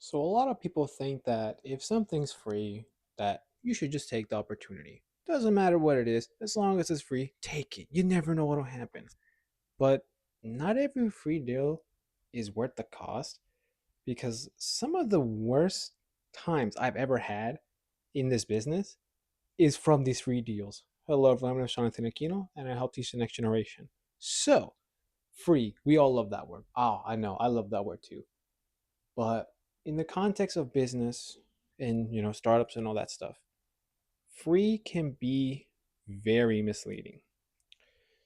So a lot of people think that if something's free, that you should just take the opportunity. Doesn't matter what it is, as long as it's free, take it. You never know what'll happen. But not every free deal is worth the cost because some of the worst times I've ever had in this business is from these free deals. Hello, everyone. I'm Jonathan Aquino, and I help teach the next generation. So, free. We all love that word. Oh, I know. I love that word too. But in the context of business and startups and all that stuff, free can be very misleading.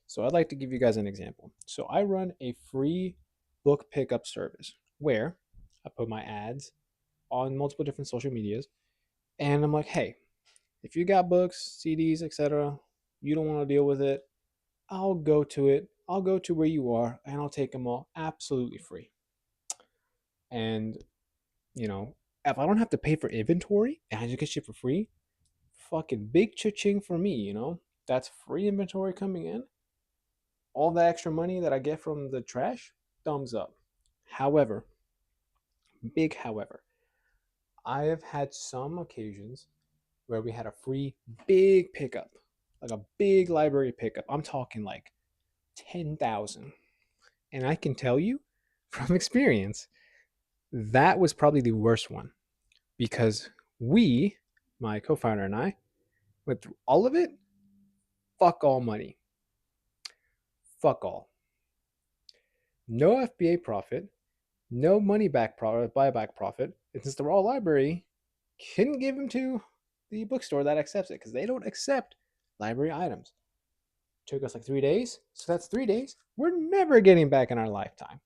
So I'd like to give you guys an example. So I run a free book pickup service where I put my ads on multiple different social medias and I'm like, hey, if you got books, CDs, etc., you don't want to deal with it, I'll go to it. I'll go to where you are and I'll take them all absolutely free. And you know, if I don't have to pay for inventory and I just get shit for free, fucking big cha-ching for me. That's free inventory coming in. All the extra money that I get from the trash, thumbs up. However, big however, I have had some occasions where we had a free big pickup, like a big library pickup. I'm talking like 10,000. And I can tell you from experience, that was probably the worst one because we, my co founder and I, went through all of it. Fuck all money. Fuck all. No FBA profit. No money back profit, buyback profit. And since they're all library, couldn't give them to the bookstore that accepts it because they don't accept library items. Took us like 3 days. So that's 3 days. We're never getting back in our lifetime.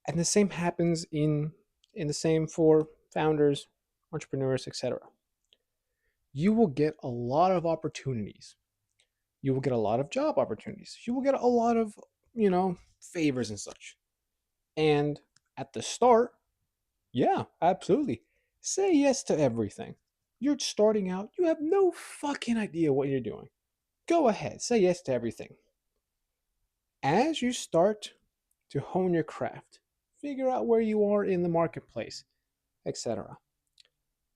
And the same happens in the same for founders, entrepreneurs, etc. You will get a lot of opportunities. You will get a lot of job opportunities. You will get a lot of, favors and such. And at the start, yeah, absolutely. Say yes to everything. You're starting out, you have no fucking idea what you're doing. Go ahead, say yes to everything. As you start to hone your craft, figure out where you are in the marketplace, etc.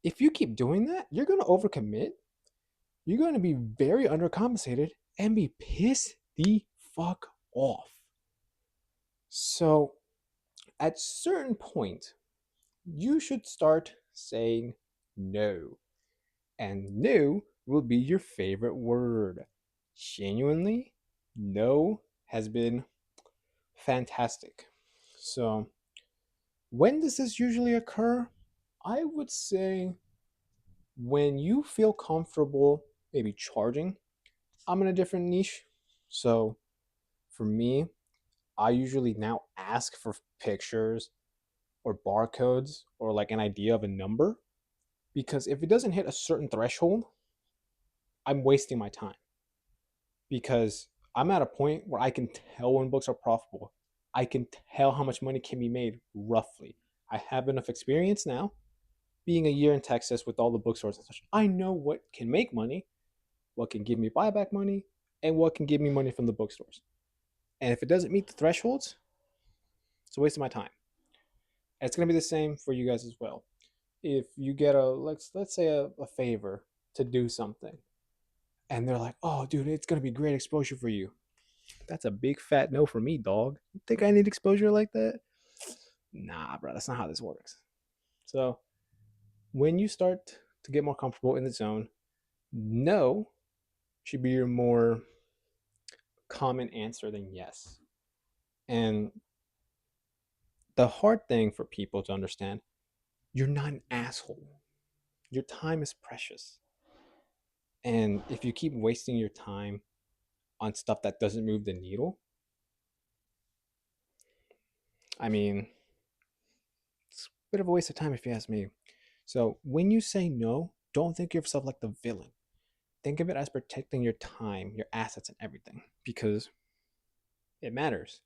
If you keep doing that, you're going to overcommit. You're going to be very undercompensated and be pissed the fuck off. So, at certain point, you should start saying no. And no will be your favorite word. Genuinely, no has been fantastic. So, when does this usually occur? I would say when you feel comfortable maybe charging. I'm in a different niche. So, for me, I usually now ask for pictures or barcodes or like an idea of a number because if it doesn't hit a certain threshold, I'm wasting my time because I'm at a point where I can tell when books are profitable. I can tell how much money can be made roughly. I have enough experience now being a year in Texas with all the bookstores and such. I know what can make money, what can give me buyback money, and what can give me money from the bookstores. And if it doesn't meet the thresholds, it's a waste of my time. And it's going to be the same for you guys as well. If you get let's say a favor to do something and they're like, "Oh, dude, it's going to be great exposure for you." That's a big fat no for me, dog. You think I need exposure like that? Nah, bro, that's not how this works. So, when you start to get more comfortable in the zone, no should be your more common answer than yes. And the hard thing for people to understand, you're not an asshole. Your time is precious. And if you keep wasting your time on stuff that doesn't move the needle, I mean, it's a bit of a waste of time if you ask me. So when you say no, don't think of yourself like the villain. Think of it as protecting your time, your assets, and everything because it matters.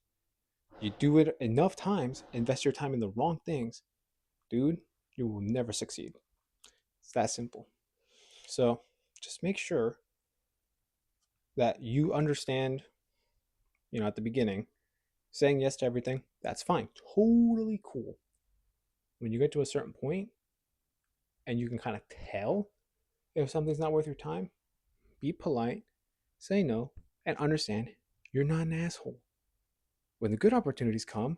You do it enough times, invest your time in the wrong things, dude, you will never succeed. It's that simple. So just make sure that you understand, at the beginning, saying yes to everything, that's fine. Totally cool. When you get to a certain point and you can kind of tell if something's not worth your time, be polite, say no, and understand you're not an asshole. When the good opportunities come,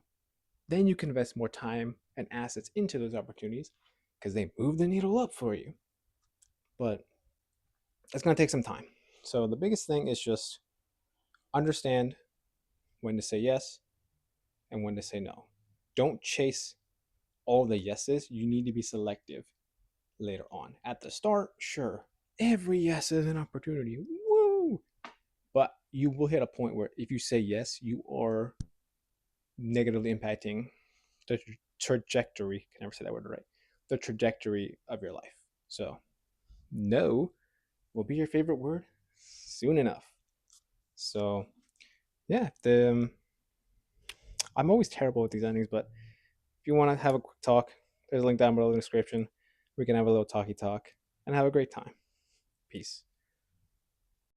then you can invest more time and assets into those opportunities because they move the needle up for you. But it's going to take some time. So the biggest thing is just understand when to say yes and when to say no. Don't chase all the yeses. You need to be selective later on. At the start, sure, every yes is an opportunity. Woo! But you will hit a point where if you say yes, you are negatively impacting the trajectory. Can never say that word right. The trajectory of your life. So, no will be your favorite word soon enough. So, yeah, I'm always terrible with these endings, but if you want to have a quick talk, there's a link down below in the description. We can have a little talky talk and have a great time. Peace.